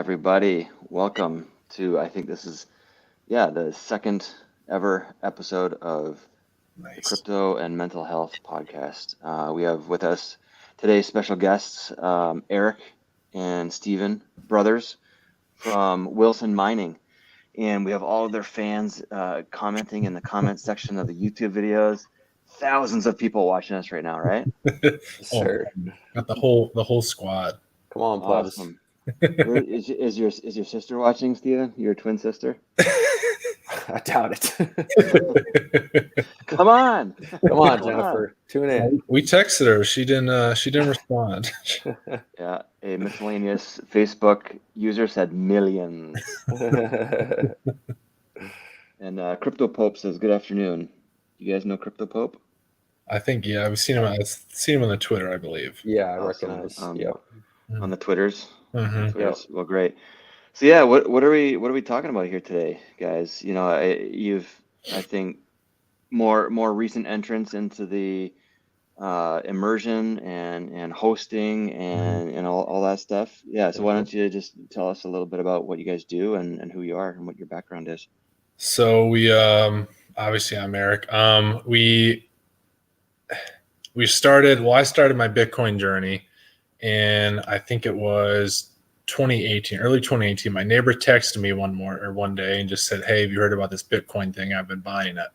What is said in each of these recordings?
everybody. Welcome to, I think this is, the second ever episode of the Nice. Crypto and Mental Health Podcast. We have with us today special guests, Eric and Steven, brothers from Wilson Mining. And we have all of their fans commenting in the comment section of the YouTube videos. Thousands of people watching us right now, right? Sir. Got the whole squad. Come on, plebs. Awesome. Is your sister watching, Steven? Your twin sister? I doubt it. Come on. Come on, Jennifer. Tune in. We texted her. She didn't respond. Yeah, a miscellaneous Facebook user said millions. And Crypto Pope says, "Good afternoon." You guys know Crypto Pope? I think I've seen him. I've seen him on the Twitter, I believe. Yeah, I Awesome. recognize. On the Twitters. Mhm. Twitters. Well, great. So yeah, what are we talking about here today, guys? You know, I think more recent entrance into the immersion and hosting and all that stuff. Yeah. So why don't you just tell us a little bit about what you guys do and who you are and what your background is? So we obviously I'm Eric. We started. Well, I started my Bitcoin journey, and I think it was 2018, early 2018. My neighbor texted me one day and just said, "Hey, have you heard about this Bitcoin thing? I've been buying it."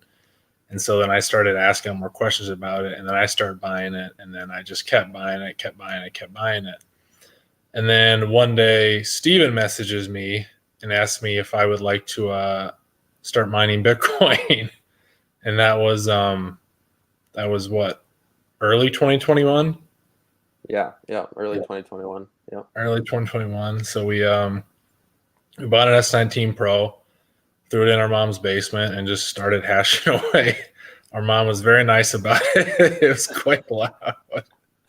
And so then I started asking him more questions about it, and then I started buying it, and then I just kept buying it. And then one day, Steven messages me and asks me if I would like to start mining Bitcoin, and that was what, early 2021. Yeah, early 2021. Yeah, early 2021. So we bought an S19 Pro, threw it in our mom's basement, and just started hashing away. Our mom was very nice about it. It was quite loud.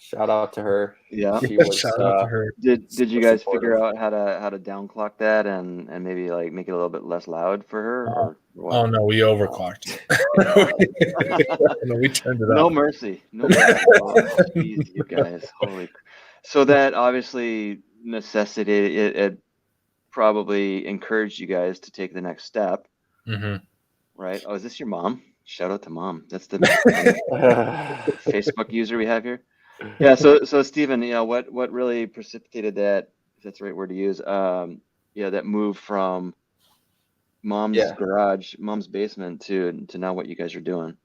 shout out to her. Yeah. She was. Shout out to her. Did you guys supportive. figure out how to downclock that and maybe like make it a little bit less loud for her? Or what? Oh no, we overclocked it. No, we turned it No up. mercy. No mercy. Oh, geez, you guys. Holy. So that obviously necessitated it probably encouraged you guys to take the next step, Mm-hmm. right? Oh, is this your mom? Shout out to mom. That's the Facebook user we have here. Yeah. So Stephen, what really precipitated that, if that's the right word to use, that move from mom's garage, mom's basement to now what you guys are doing?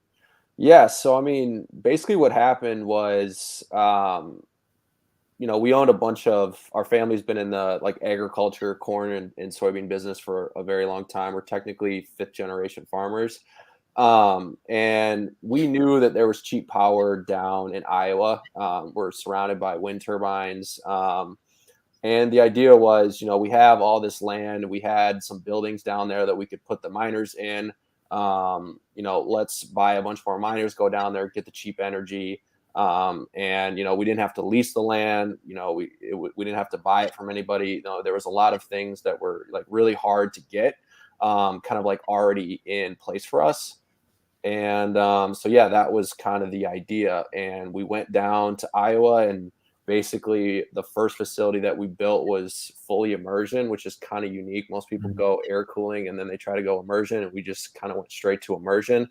Yeah, so I mean, basically what happened was, we owned a bunch of, our family's been in the like agriculture, corn and soybean business for a very long time. We're technically 5th generation farmers. And we knew that there was cheap power down in Iowa. We're surrounded by wind turbines. And the idea was, we have all this land. We had some buildings down there that we could put the miners in. Let's buy a bunch more miners, go down there, get the cheap energy. And we didn't have to lease the land. We didn't have to buy it from anybody. There was a lot of things that were like really hard to get, kind of like already in place for us. And that was kind of the idea. And we went down to Iowa, and basically the first facility that we built was fully immersion, which is kind of unique. Most people go air cooling and then they try to go immersion, and we just kind of went straight to immersion.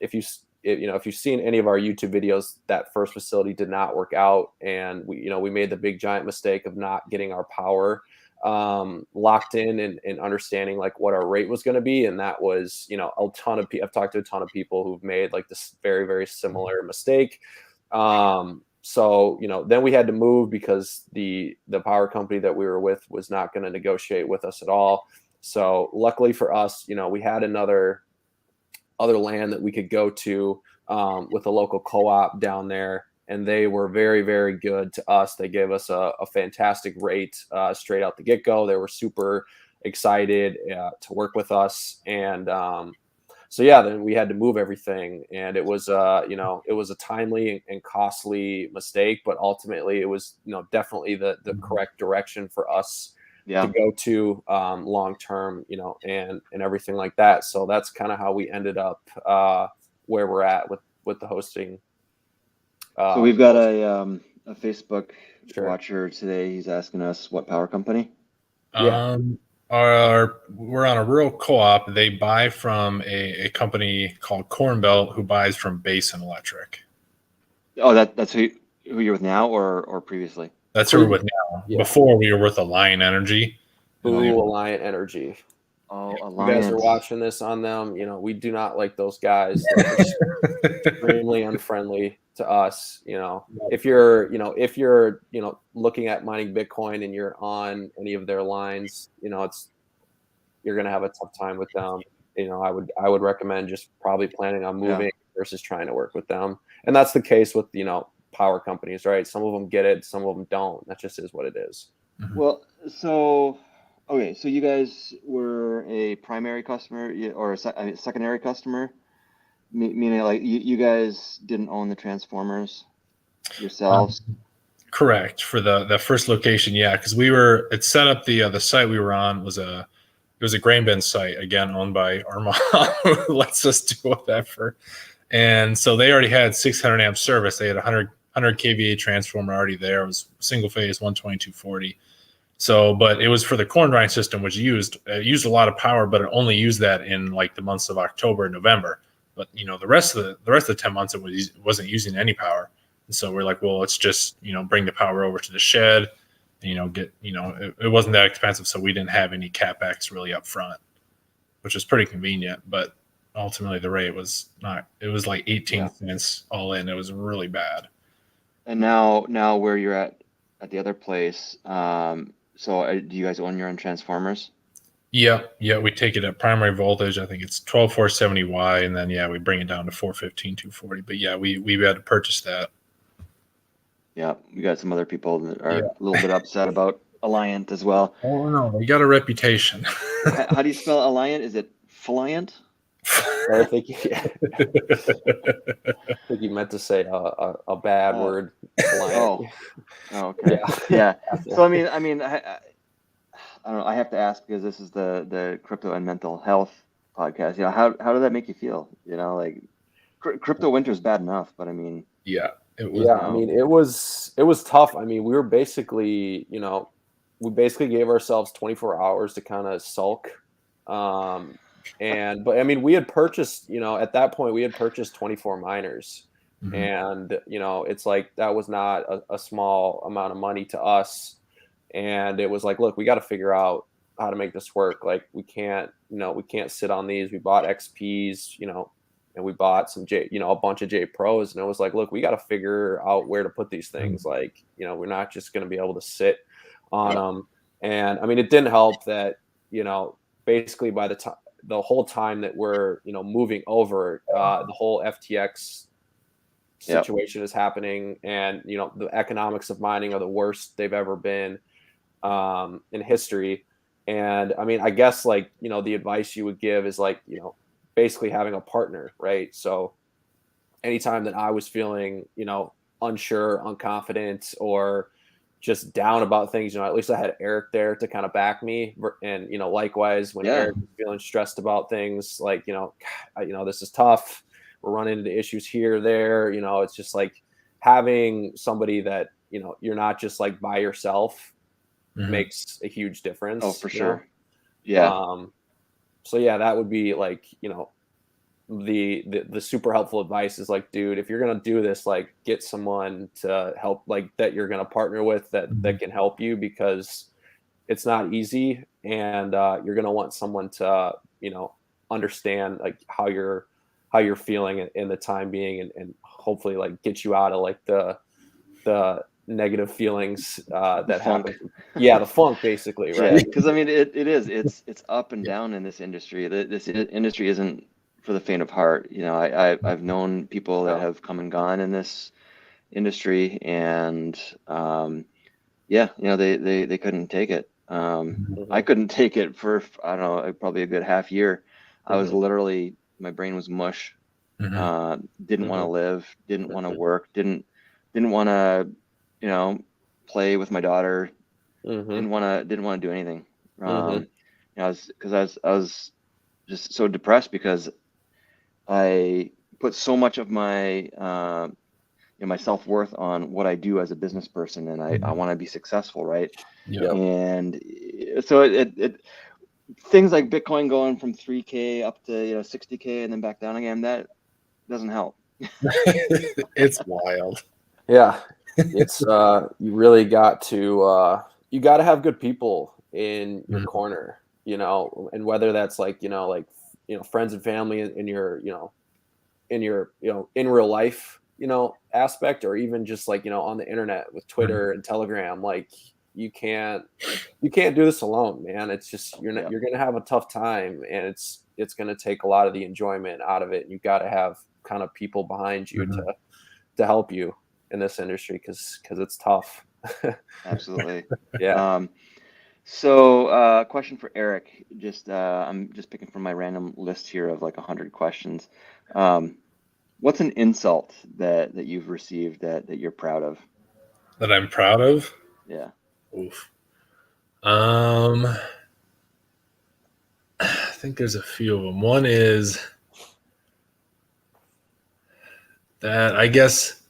If you've seen any of our YouTube videos, that first facility did not work out, and we made the big giant mistake of not getting our power locked in and understanding like what our rate was going to be. And that was, a ton of people. I've talked to a ton of people who've made like this very, very similar mistake. So, then we had to move because the power company that we were with was not going to negotiate with us at all. So luckily for us, we had other land that we could go to with a local co-op down there. And they were very, very good to us. They gave us a fantastic rate straight out the get-go. They were super excited to work with us. And then we had to move everything. And it was, it was a timely and costly mistake, but ultimately it was, definitely the correct direction for us to go to long-term, and everything like that. So that's kind of how we ended up where we're at with the hosting. So we've got a Facebook watcher today. He's asking us what power company. Yeah. We're on a rural co-op. They buy from a company called Corn Belt, who buys from Basin Electric. Oh, that's who you're with now or previously? That's who we're with now. Yeah. Before we were with Alliant Energy. Boo Alliant Energy. Oh, If you guys Alliance. are watching this on them, we do not like those guys. They're extremely unfriendly to us. If you're looking at mining Bitcoin and you're on any of their lines, you're gonna have a tough time with them. I would recommend just probably planning on moving Yeah. versus trying to work with them. And that's the case with power companies, right? Some of them get it, some of them don't. That just is what it is. Well, so okay, so you guys were a primary customer or a secondary customer, meaning like you guys didn't own the transformers yourselves. Correct. For the first location, yeah, because it's set up, the site we were on was a grain bin site, again owned by our mom, who lets us do whatever. And so they already had 600 amp service. They had 100 kVA transformer already there. It was single phase 12240. So, but it was for the corn drying system, which used a lot of power, but it only used that in like the months of October and November. But the rest of the 10 months it wasn't using any power. And so we're like, well, let's just bring the power over to the shed. And, get it wasn't that expensive, so we didn't have any capex really up front, which was pretty convenient. But ultimately, the rate was not. It was like 18 cents all in. It was really bad. And now where you're at the other place, so do you guys own your own transformers? Yeah, we take it at primary voltage. I think it's 12470Y, and then we bring it down to 415240. But we had to purchase that. Yeah, we got some other people that are a little bit upset about Alliant as well. Oh no, they got a reputation. How do you spell Alliant? Is it Fliant? I think you meant to say a bad word. Oh, okay. Yeah. So I mean, I don't know. I have to ask because this is the crypto and mental health podcast. How did that make you feel? Like crypto winter is bad enough, but I mean, it was. I mean, it was tough. I mean, we were basically, we basically gave ourselves 24 hours to kind of sulk. But I mean, we had purchased, at that point we had purchased 24 miners. Mm-hmm. And, it's like, that was not a small amount of money to us. And it was like, look, we got to figure out how to make this work. Like we can't sit on these. We bought XPs, and we bought some a bunch of J Pros. And it was like, look, we got to figure out where to put these things. Mm-hmm. Like, we're not just going to be able to sit on them. And I mean, it didn't help that, basically by the whole time that we're, moving over, the whole FTX situation is happening. And, the economics of mining are the worst they've ever been in history. And I mean, I guess like, the advice you would give is like, basically having a partner, right? So anytime that I was feeling, unsure, unconfident, or just down about things, at least I had Eric there to kind of back me. And, likewise, when Eric was feeling stressed about things, like, this is tough. We're running into issues here, there, it's just like having somebody that, you're not just like by yourself makes a huge difference. Oh, for sure. Yeah. So that would be like, the super helpful advice is like, dude, if you're going to do this, like get someone to help, like that you're going to partner with that can help you, because it's not easy. And you're going to want someone to, understand like how you're feeling in the time being, and hopefully like get you out of like the negative feelings that happen. The funk basically, right? Yeah, because I mean it's up and down in this industry. This industry isn't for the faint of heart. I've known people that have come and gone in this industry, and they couldn't take it. I couldn't take it for, I don't know, probably a good half year. I was literally, my brain was mush. Didn't want to live, didn't want to work, didn't want to, play with my daughter. Didn't want to do anything. I was just so depressed because I put so much of my my self-worth on what I do as a business person, and I want to be successful, right? Yeah. And so it things like Bitcoin going from 3K up to 60K and then back down again, that doesn't help. It's wild. Yeah, it's you really got to have good people in your corner, and whether that's like friends and family in your in real life aspect, or even just like on the internet with Twitter and Telegram. Like you can't do this alone, man. It's just you're gonna have a tough time, and it's gonna take a lot of the enjoyment out of it. And you got to have kind of people behind you to help you in this industry, because it's tough. Absolutely. Yeah. So question for Eric. I'm just picking from my random list here of like 100 questions. What's an insult that you've received that you're proud of? That I'm proud of? Yeah. Oof. I think there's a few of them. One is that, I guess,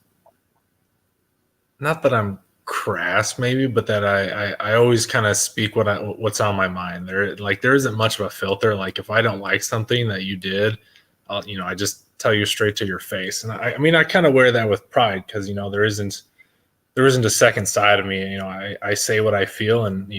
not that I'm crass maybe, but that I always kind of speak what's on my mind. There isn't much of a filter. Like if I don't like something that you did, I just tell you straight to your face. And I mean, I kind of wear that with pride, because there isn't a second side of me. I say what I feel, and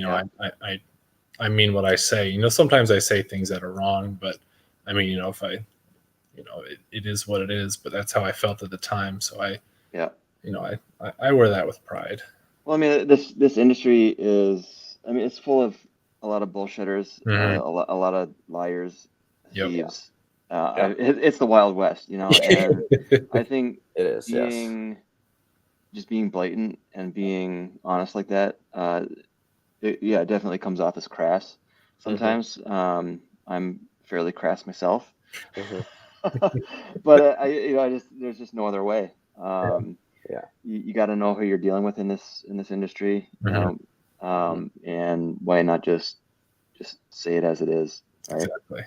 I mean what I say. Sometimes I say things that are wrong, but I mean, if it is what it is. But that's how I felt at the time. So I wear that with pride. Well, I mean, this industry is, I mean, it's full of a lot of bullshitters, a lot of liars, thieves. It's the Wild West, and I think It is. just being blatant and being honest like that, it definitely comes off as crass sometimes. I'm fairly crass myself, but there's just no other way. You got to know who you're dealing with in this industry, and why not just say it as it is, right? Exactly.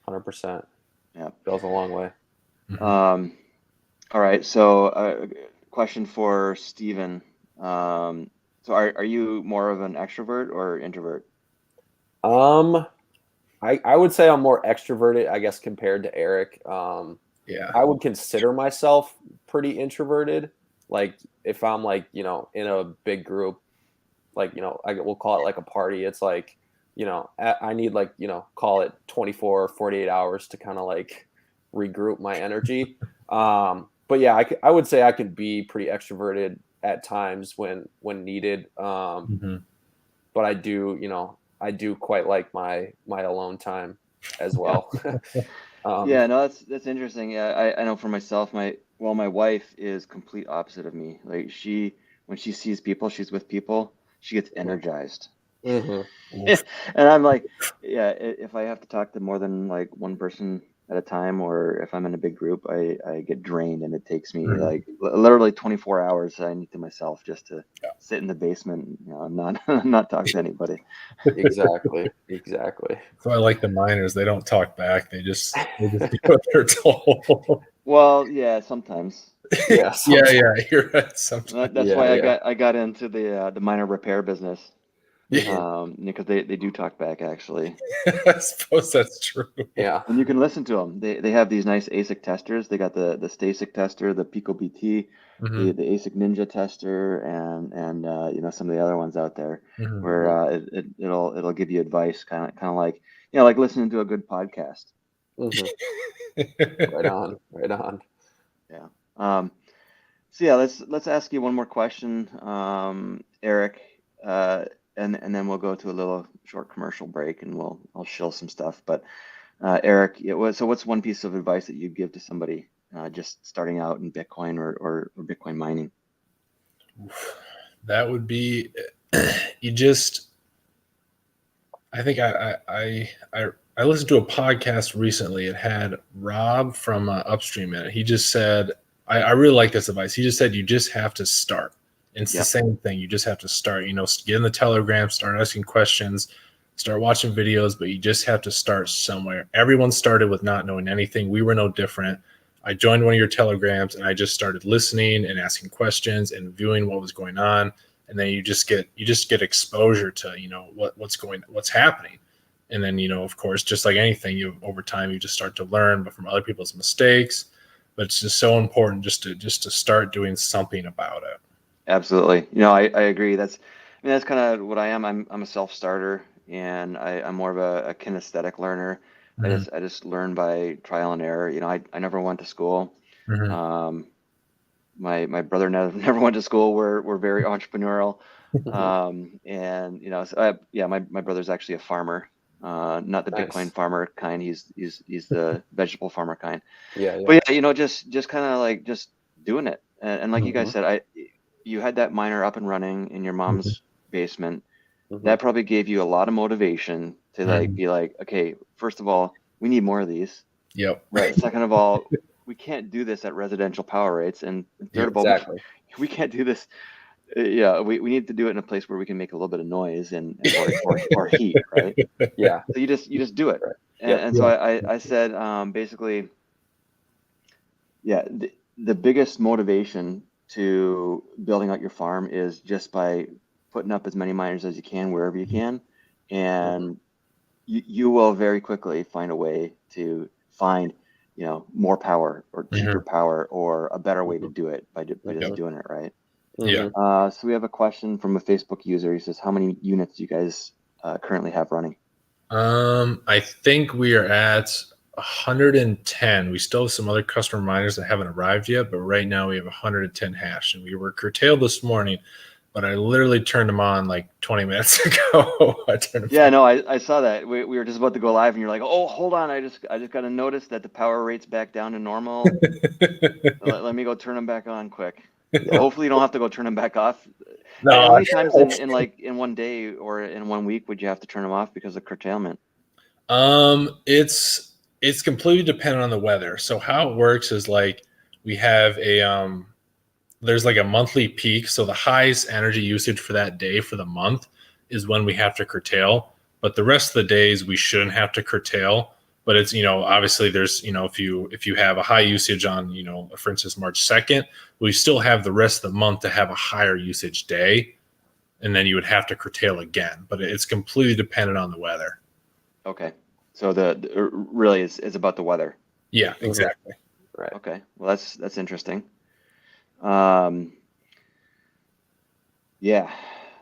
100%. Yeah, goes a long way. All right. So, question for Steven. So are you more of an extrovert or introvert? I would say I'm more extroverted, I guess, compared to Eric. I would consider myself pretty introverted. Like if I'm like, in a big group, like, we'll call it like a party. It's like, I need like, call it 24 or 48 hours to kind of like regroup my energy. But yeah, I would say I can be pretty extroverted at times when needed. But I do quite like my when as well. Yeah, no, that's interesting. Yeah, I know for myself, my wife is complete opposite of me. Like when she sees people, she's with people, she gets energized. And I'm like, yeah, if I have to talk to more than like one person at a time, or if I'm in a big group, I get drained, and it takes me like literally 24 hours I need to myself just to sit in the basement, not talk to anybody. Exactly. So I like the miners. They don't talk back. They just do what they're told. Well, yeah, sometimes. Yeah, you're right. Sometimes. That's why I got into the minor repair business. Because they do talk back, actually. I suppose that's true. Yeah. And you can listen to them. They have these nice ASIC testers. They got the Stasic tester, the Pico BT, the ASIC Ninja tester, and some of the other ones out there where it'll give you advice, kind of like like listening to a good podcast. Right on. Yeah. So yeah, let's ask you one more question, Eric, and then we'll go to a little short commercial break, and I'll shill some stuff. But Eric, so what's one piece of advice that you'd give to somebody just starting out in Bitcoin or Bitcoin mining? That would be I think I listened to a podcast recently. It had Rob from Upstream in it. He just said, I really like this advice. He just said, you just have to start. And it's the same thing. You just have to start, get in the Telegram, start asking questions, start watching videos, but you just have to start somewhere. Everyone started with not knowing anything. We were no different. I joined one of your telegrams and I just started listening and asking questions and viewing what was going on. And then you just get exposure to, what's happening. And then, of course, just like anything, over time, you just start to learn but from other people's mistakes. But it's just so important just to start doing something about it. Absolutely. I agree. That's kind of what I am. I'm a self-starter, and I'm more of a kinesthetic learner. Mm-hmm. I just learn by trial and error. I never went to school. Mm-hmm. My brother never went to school. We're very entrepreneurial. And my brother's actually a farmer. Not the Nice. Bitcoin farmer kind. He's the vegetable farmer kind. Yeah. But yeah, just kind of like just doing it. And like you guys said, you had that miner up and running in your mom's basement. That probably gave you a lot of motivation to like be like, okay, first of all, we need more of these. Yep. Right. Second of all, we can't do this at residential power rates. And third of all, Exactly. we can't do this. We need to do it in a place where we can make a little bit of noise and or heat, right? Yeah. So you just do it. Right. And so I said basically, yeah, the biggest motivation to building out your farm is just by putting up as many miners as you can wherever you can, and you will very quickly find a way to find more power or cheaper power or a better way to do it by just doing it right. Yeah. So we have a question from a Facebook user. He says, how many units do you guys currently have running? I think we are at 110. We still have some other customer miners that haven't arrived yet, but right now we have 110 hash, and we were curtailed this morning, but I literally turned them on like 20 minutes ago. I saw that. We were just about to go live, and you're like, oh, hold on, I just got to notice that the power rate's back down to normal. Let me go turn them back on quick. Hopefully you don't have to go turn them back off. No, how many times in one day or in 1 week would you have to turn them off because of curtailment? It's completely dependent on the weather. So how it works is like we have there's like a monthly peak. So the highest energy usage for that day for the month is when we have to curtail. But the rest of the days we shouldn't have to curtail. But it's, obviously there's, if you have a high usage on, for instance, March 2nd, we still have the rest of the month to have a higher usage day. And then you would have to curtail again. But it's completely dependent on the weather. Okay. So really is about the weather. Yeah, exactly. Right. Okay. Well, that's interesting. Yeah.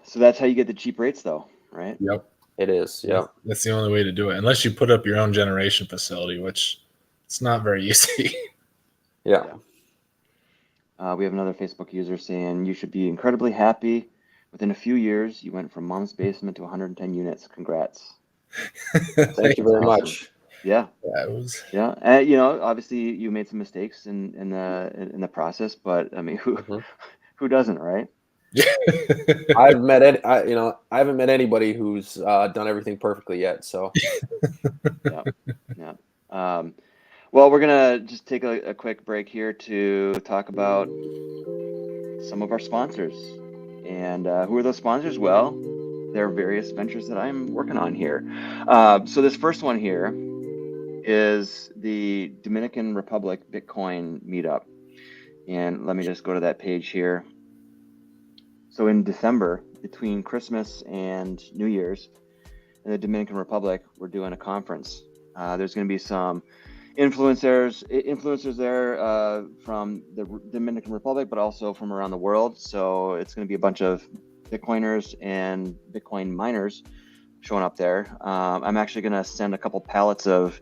So that's how you get the cheap rates though, right? Yep. It is. Yeah. That's the only way to do it. Unless you put up your own generation facility, which it's not very easy. Yeah. We have another Facebook user saying you should be incredibly happy. Within a few years, you went from mom's basement to 110 units. Congrats. Thank you very much. Yeah. Yeah, it was. Yeah. And, obviously you made some mistakes in the process, but I mean, who doesn't, right? I haven't met anybody who's done everything perfectly yet. So. Yeah. Well, we're gonna just take a quick break here to talk about some of our sponsors. And who are those sponsors? Well, there are various ventures that I'm working on here. So this first one here is the Dominican Republic Bitcoin meetup. And let me just go to that page here. So in December, between Christmas and New Year's, in the Dominican Republic, we're doing a conference. There's going to be some influencers there from the Dominican Republic, but also from around the world. So it's going to be a bunch of Bitcoiners and Bitcoin miners showing up there. I'm actually going to send a couple pallets of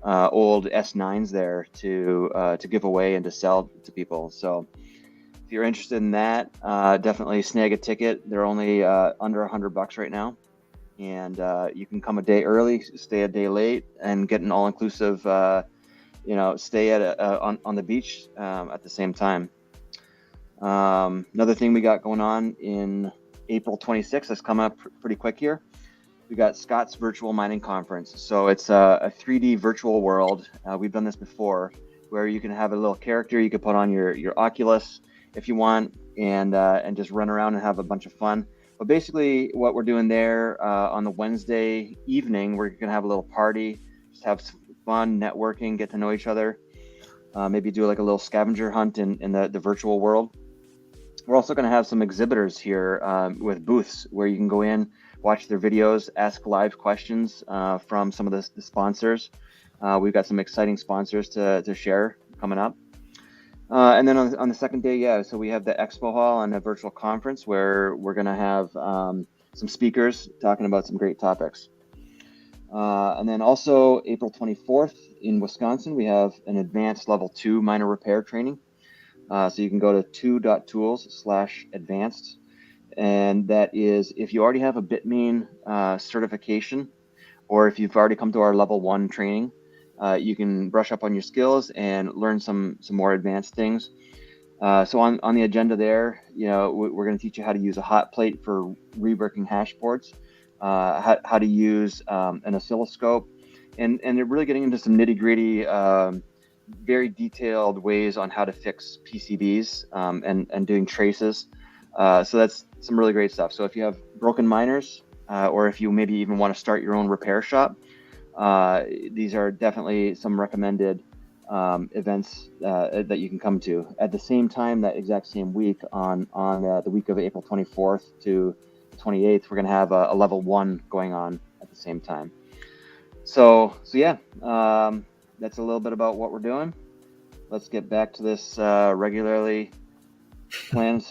old S9s there to give away and to sell to people. So if you're interested in that, definitely snag a ticket. They're only under $100 right now. And you can come a day early, stay a day late, and get an all-inclusive, stay at on the beach at the same time. Another thing we got going on in April 26th, that's coming up pretty quick here. We got Scott's Virtual Mining Conference. So it's a 3D virtual world. We've done this before, where you can have a little character you can put on your Oculus if you want, and just run around and have a bunch of fun. But basically what we're doing there on the Wednesday evening, we're going to have a little party, just have some fun, networking, get to know each other. maybe do like a little scavenger hunt in the virtual world. We're also going to have some exhibitors here with booths where you can go in, watch their videos, ask live questions from some of the sponsors. We've got some exciting sponsors to share coming up. And then on the second day, yeah, so we have the expo hall and a virtual conference where we're going to have some speakers talking about some great topics. And then also April 24th in Wisconsin, we have an advanced level 2 minor repair training. So you can go to 2.tools/advanced. And that is if you already have a Bitmain certification, or if you've already come to our level 1 training, you can brush up on your skills and learn some more advanced things. So on the agenda there, we're going to teach you how to use a hot plate for reworking hash boards, how to use an oscilloscope, and they're really getting into some nitty gritty, very detailed ways on how to fix PCBs and doing traces. So that's some really great stuff. So if you have broken miners, or if you maybe even want to start your own repair shop, these are definitely some recommended events that you can come to. At the same time, that exact same week, on the week of April 24th to the 28th, we're going to have a level 1 going on at the same time. So yeah, that's a little bit about what we're doing. Let's get back to this regularly planned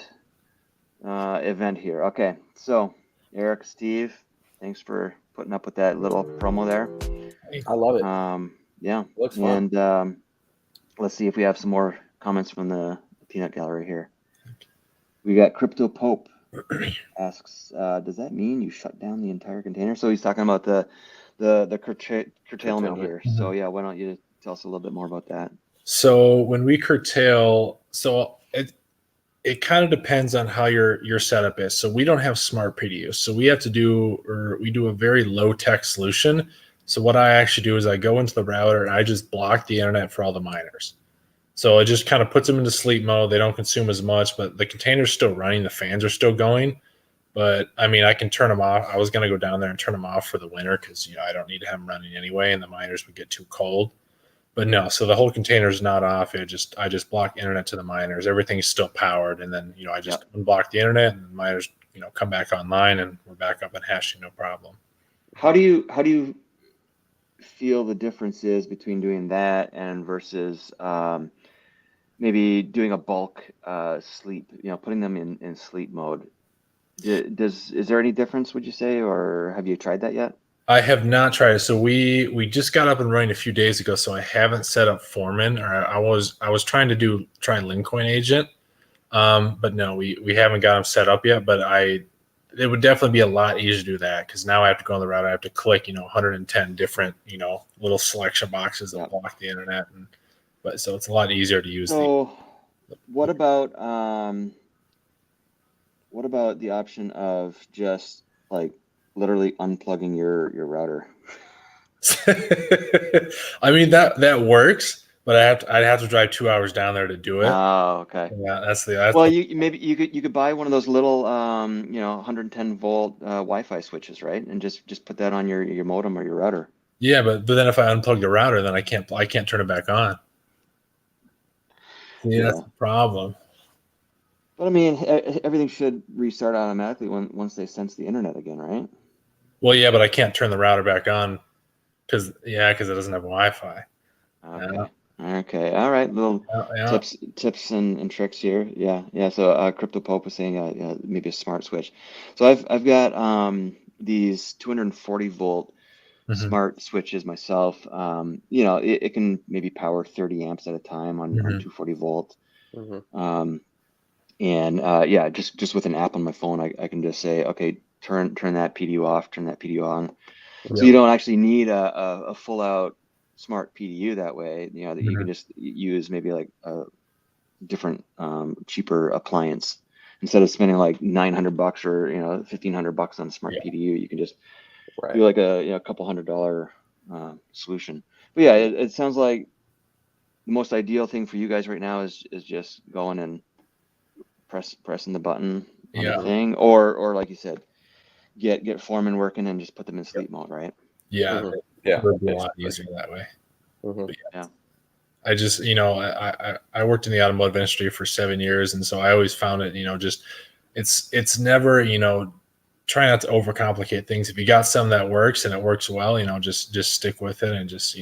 event here. Okay, so Eric, Steve, thanks for putting up with that little promo there. I love it. Yeah, Looks fun. And let's see if we have some more comments from the peanut gallery here. We got Crypto Pope asks, does that mean you shut down the entire container? So he's talking about the curtailment here. So yeah, why don't you tell us a little bit more about that? So when we curtail, so it kind of depends on how your setup is. So we don't have smart PDUs. So we do a very low tech solution. So what I actually do is I go into the router and I just block the internet for all the miners. So it just kind of puts them into sleep mode. They don't consume as much, but the container's still running. The fans are still going. But I mean, I can turn them off. I was going to go down there and turn them off for the winter because, I don't need to have them running anyway, and the miners would get too cold. But no, so the whole container is not off. I just block internet to the miners. Everything's still powered, and then I just unblock the internet, and the miners come back online, and we're back up and hashing, no problem. How do you feel the difference is between doing that and versus maybe doing a bulk sleep? Putting them in sleep mode. Is there any difference, would you say, or have you tried that yet? I have not tried it. So we just got up and running a few days ago, so I haven't set up Foreman, or I was trying to try Lincoin Agent, but no, we haven't got them set up yet. But it would definitely be a lot easier to do that because now I have to go on the route. I have to click 110 different little selection boxes that block the internet, but so it's a lot easier to use. So what about the option of just like literally unplugging your router? I mean that works, but I'd have to drive 2 hours down there to do it. Oh, okay. Yeah, that's well, you could buy one of those little 110 volt Wi-Fi switches, right? And just put that on your modem or your router. Yeah, but then if I unplug the router, then I can't turn it back on. Yeah, that's the problem. But I mean, everything should restart automatically once they sense the internet again, right? Well, yeah, but I can't turn the router back on because it doesn't have Wi-Fi. Okay. Yeah. Okay. All right. Little tips and tricks here. Yeah. So Crypto Pope was saying maybe a smart switch. So I've got these 240 volt smart switches myself. It can maybe power 30 amps at a time on 240 volt. And just with an app on my phone, I can just say, okay, turn that PDU off, turn that PDU on. So you don't actually need a full out smart PDU that way. That you can just use maybe like a different cheaper appliance instead of spending like $900 or $1,500 on a smart PDU. You can just do like a couple $100 solution. But yeah, it sounds like the most ideal thing for you guys right now is just going and pressing the button on the thing, or like you said, get Foreman working and just put them in sleep mode, right? Yeah, it would be a lot easier that way. Yeah. I just, I worked in the automotive industry for 7 years. And so I always found it, just, it's never, try not to overcomplicate things. If you got something that works and it works well, just stick with it, and just,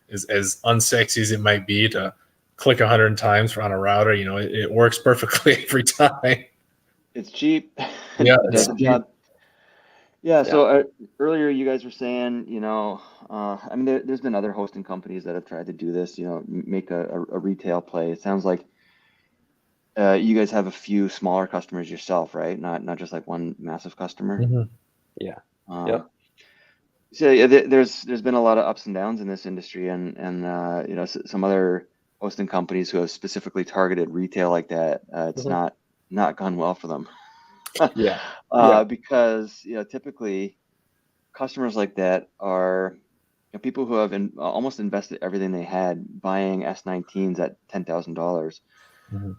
as unsexy as it might be to click 100 times on a router, it works perfectly every time. It's cheap. Yeah, It does the job. Yeah. Yeah. So earlier you guys were saying, I mean, there's been other hosting companies that have tried to do this, make a retail play. It sounds like you guys have a few smaller customers yourself, right? Not just like one massive customer. Mhm. Yeah. Yep. So yeah, there's been a lot of ups and downs in this industry, and some other hosting companies who have specifically targeted retail like that. It's Mhm. not gone well for them. Yeah. Yeah. Because typically customers like that are people who have almost invested everything they had buying S19s at $10,000 Mhm.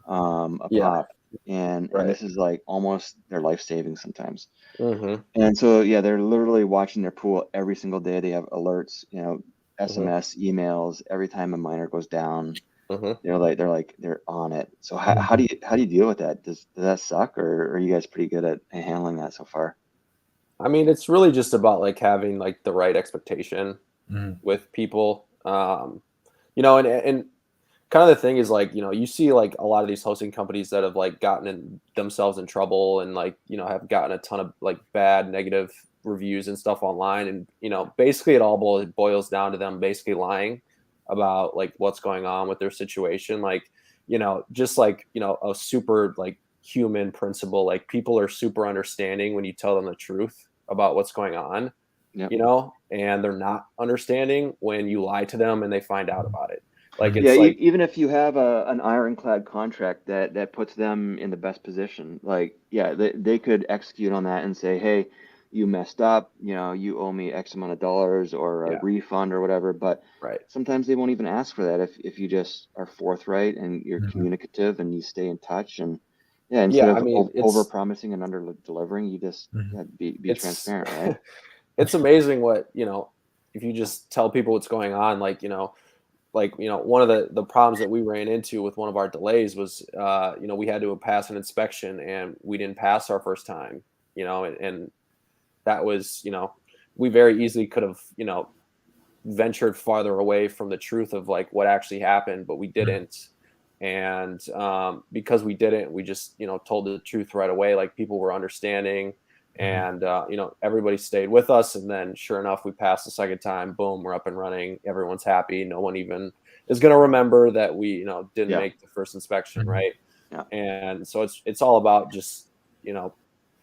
a Yeah. pop, and Right. this is like almost their life savings sometimes. Mm-hmm. And so yeah, they're literally watching their pool every single day. They have alerts, Mm-hmm. SMS, emails every time a miner goes down. Mm-hmm. They're on it. So how do you deal with that? Does that suck, or are you guys pretty good at handling that so far? I mean, it's really just about like having like the right expectation Mhm. with people. And kind of the thing is like, you see like a lot of these hosting companies that have like themselves in trouble, and like, have gotten a ton of like bad negative reviews and stuff online. And, basically it all boils down to them basically lying about like what's going on with their situation. Like, just like, a super like human principle, like people are super understanding when you tell them the truth about what's going on, Yep. and they're not understanding when you lie to them and they find out about it. Like, Yeah, it's like, even if you have an ironclad contract that puts them in the best position, like yeah, they could execute on that and say, hey, you messed up, you owe me X amount of dollars or a yeah, refund or whatever. But right. sometimes they won't even ask for that if you just are forthright and you're Mhm. communicative and you stay in touch. And yeah, instead Yeah, I of mean, over promising and under delivering, you just Mhm. be it's transparent, right? it's amazing what, if you just tell people what's going on, like, one of the problems that we ran into with one of our delays was, we had to pass an inspection and we didn't pass our first time, and that was, we very easily could have, ventured farther away from the truth of like what actually happened, but we didn't. And because we didn't, we just, told the truth right away. Like, people were understanding, Mhm. and everybody stayed with us. And then sure enough, we passed the second time. Boom, we're up and running. Everyone's happy. No one even is going to remember that we, didn't Yeah, make the first inspection, Mhm. right? yeah, And so it's all about just, you know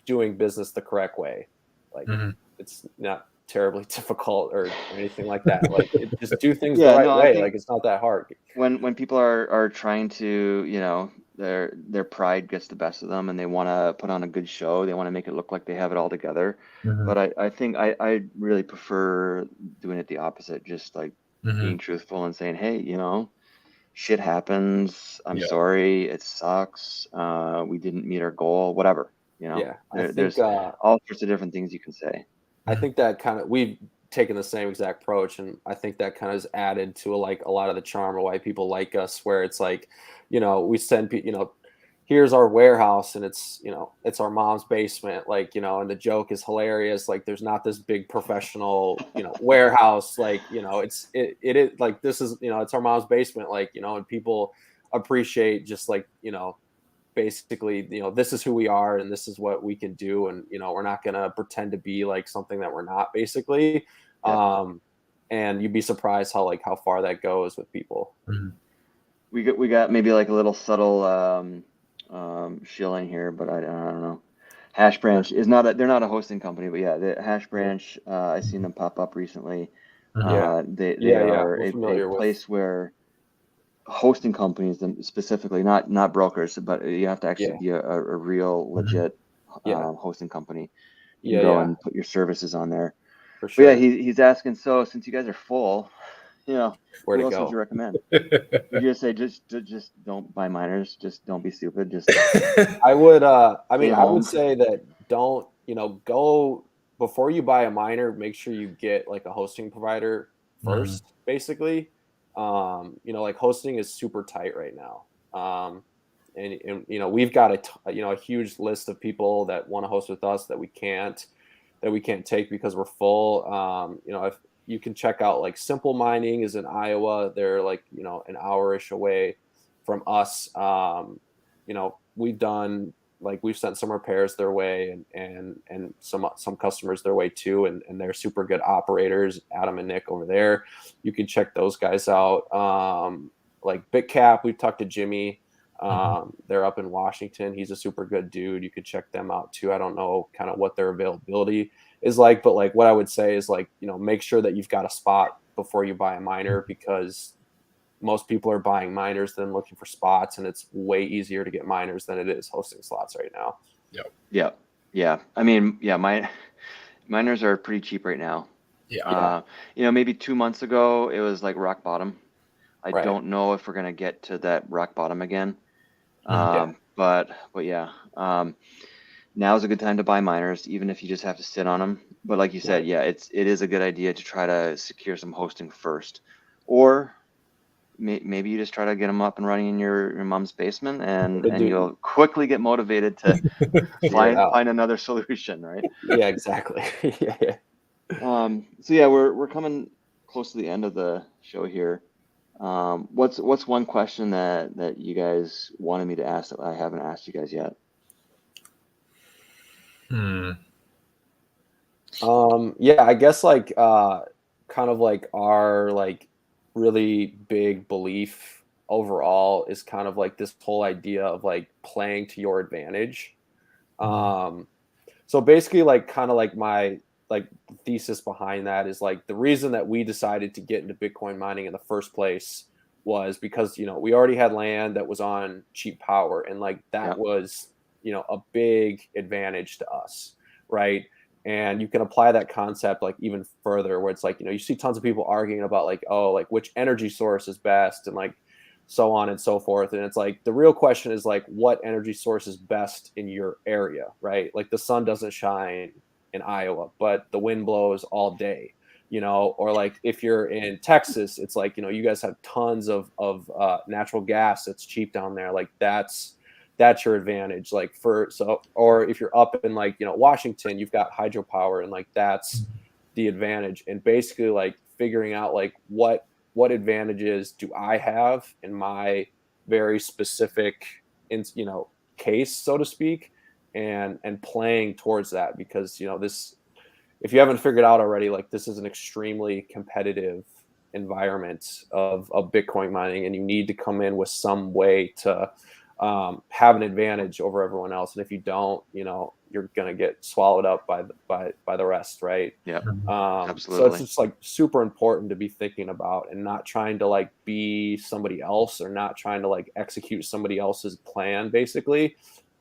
doing business the correct way. Like, Mhm. it's not terribly difficult or anything like that. Like, just do things the yeah. right No, I way. think Like, it's not that hard. when people are trying to, their pride gets the best of them and they want to put on a good show, they want to make it look like they have it all together. Mhm. But I think I really prefer doing it the opposite, just like being Mhm. truthful and saying, hey, shit happens, I'm Yeah. sorry, it sucks, we didn't meet our goal, whatever. Yeah, There's all sorts of different things you can say. I Mhm. think that kind of we've taken the same exact approach, and I think that kind of has added to like a lot of the charm of why people like us. Where it's like, we send people, here's our warehouse, and it's our mom's basement, like, and the joke is hilarious. Like, there's not this big professional, warehouse, like, it is like, this is, it's our mom's basement, like, and people appreciate just like, basically, this is who we are and this is what we can do, and we're not going to pretend to be like something that we're not, basically. Yep. um and you'd be surprised how far that goes with people. Mhm. We got maybe like a little subtle shilling here, but I don't know. Hash Branch is not they're not a hosting company, but yeah, the Hash Mhm. Branch, I seen them pop up recently. Mhm. Yeah, They yeah, are we're a familiar with. place where hosting companies, specifically, not brokers, but you have to actually Yeah, be a real Mhm. legit yeah, hosting company. You can yeah, go yeah, and put your services on there. for But yeah, sure. he's asking, so since you guys are full, Where who to else would you go? recommend? Would you just say just don't buy miners, just don't be stupid, just I stay mean, I would home? say that don't, go before you buy a miner, make sure you get like a hosting provider Mhm. first, basically. Like hosting is super tight right now. And we've got a huge list of people that want to host with us that we can't take because we're full. If you can check out like Simple Mining is in Iowa, they're like an hour-ish away from us. We've sent some repairs their way and some customers their way too, and they're super good operators, Adam and Nick over there. You can check those guys out. Like BitCap, we've talked to Jimmy. They're up in Washington. He's a super good dude. You could check them out too. I don't know kind of what their availability is like, but like what I would say is like, make sure that you've got a spot before you buy a miner, because most people are buying miners than looking for spots, and it's way easier to get miners than it is hosting slots right now. Yeah. I mean, yeah, miners are pretty cheap right now. Yeah. Maybe 2 months ago it was like rock bottom. I Right. don't know if we're gonna get to that rock bottom again. Mhm. But yeah, now's a good time to buy miners, even if you just have to sit on them. But like you said, Right. yeah, it is a good idea to try to secure some hosting first, or maybe you just try to get them up and running in your mom's basement, and But dude, you'll quickly get motivated to figure it out. find another solution, right? Yeah, exactly. Yeah. So yeah, we're coming close to the end of the show here. What's one question that you guys wanted me to ask that I haven't asked you guys yet? Hmm. Yeah, I guess like kind of like our like really big belief overall is kind of like this whole idea of like playing to your advantage. Um so basically like kind of like my like thesis behind that is like the reason that we decided to get into Bitcoin mining in the first place was because we already had land that was on cheap power, and like that Yeah. was a big advantage to us, right? And you can apply that concept like even further, where it's like you see tons of people arguing about like, oh, like which energy source is best, and like so on and so forth. And it's like the real question is like, what energy source is best in your area, right? Like the sun doesn't shine in Iowa, but the wind blows all day, or like if you're in Texas, it's like, you guys have tons of natural gas that's cheap down there. Like that's your advantage. Like or if you're up in like, Washington, you've got hydropower, and like that's the advantage. And basically like figuring out like what advantages do I have in my very specific case, so to speak, and playing towards that, because this, if you haven't figured out already, like this is an extremely competitive environment of Bitcoin mining, and you need to come in with some way to have an advantage over everyone else. And if you don't, you're gonna get swallowed up by the rest, right? Yeah. So it's Absolutely. just like super important to be thinking about and not trying to like be somebody else, or not trying to like execute somebody else's plan, basically,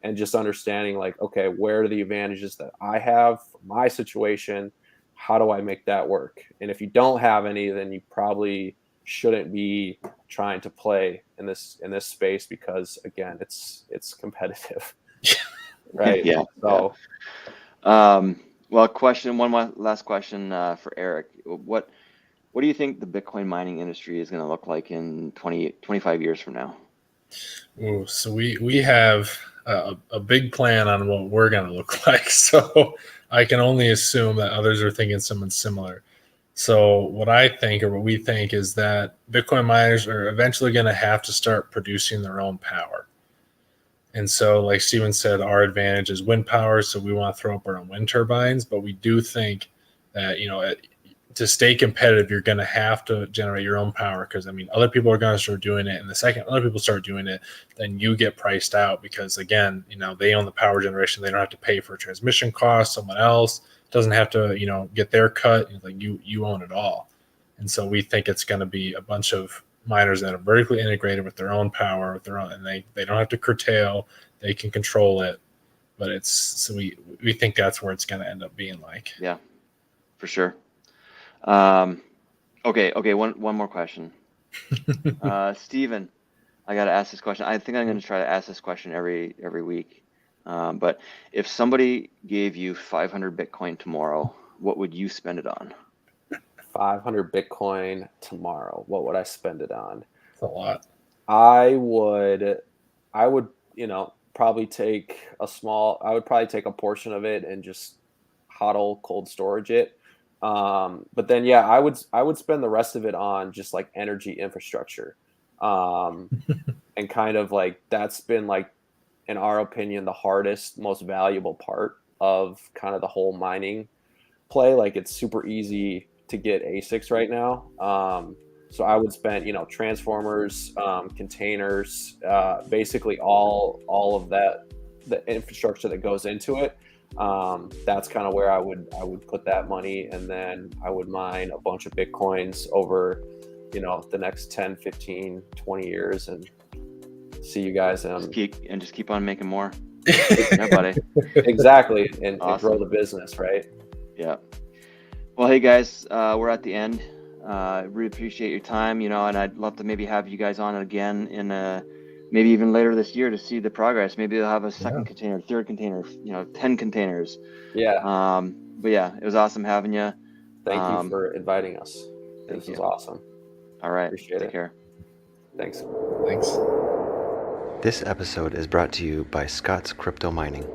and just understanding like, okay, where are the advantages that I have for my situation? How do I make that work? And if you don't have any, then you probably shouldn't be trying to play in this space, because again, it's competitive. Right. Yeah. So Well, one more last question for Eric. What do you think the Bitcoin mining industry is going to look like in 25 years from now? Ooh, so we have a big plan on what we're going to look like. So I can only assume that others are thinking something similar. So what I think, or what we think, is that Bitcoin miners are eventually going to have to start producing their own power. And so, like Steven said, our advantage is wind power. So we want to throw up our own wind turbines. But we do think that, to stay competitive, you're going to have to generate your own power, because, I mean, other people are going to start doing it. And the second other people start doing it, then you get priced out, because, again, they own the power generation. They don't have to pay for transmission costs. Someone else doesn't have to, get their cut. Like you own it all. And so we think it's going to be a bunch of miners that are vertically integrated with their own power, with their own, and they don't have to curtail. They can control it. But we think that's where it's going to end up being like. Yeah, for sure. Okay. One more question. Steven, I got to ask this question. I think I'm going to try to ask this question every week. But if somebody gave you 500 Bitcoin tomorrow, what would you spend it on? 500 Bitcoin tomorrow, what would I spend it on? That's a lot. I would, probably take I would probably take a portion of it and just hodl cold storage it. But then, yeah, I would spend the rest of it on just like energy infrastructure. Um, and kind of like that's been like, in our opinion, the hardest, most valuable part of kind of the whole mining play. Like it's super easy to get ASICs right now. So I would spend, transformers, containers, basically all of that, the infrastructure that goes into it. That's kind of where I would put that money, and then I would mine a bunch of Bitcoins over, the next 10, 15, 20 years, and see you guys. Just keep on making more. Yeah, buddy. Exactly, and Awesome. grow the business, right? Yeah. Well, hey guys, we're at the end. Really appreciate your time, and I'd love to maybe have you guys on again in maybe even later this year to see the progress. Maybe they'll have a second container, third container, 10 containers. Yeah. But yeah, it was awesome having you. Thank you for inviting us. Thank This was you. awesome. All right. Appreciate Take it. care. Thanks. Thanks. This episode is brought to you by Scott's Crypto Mining.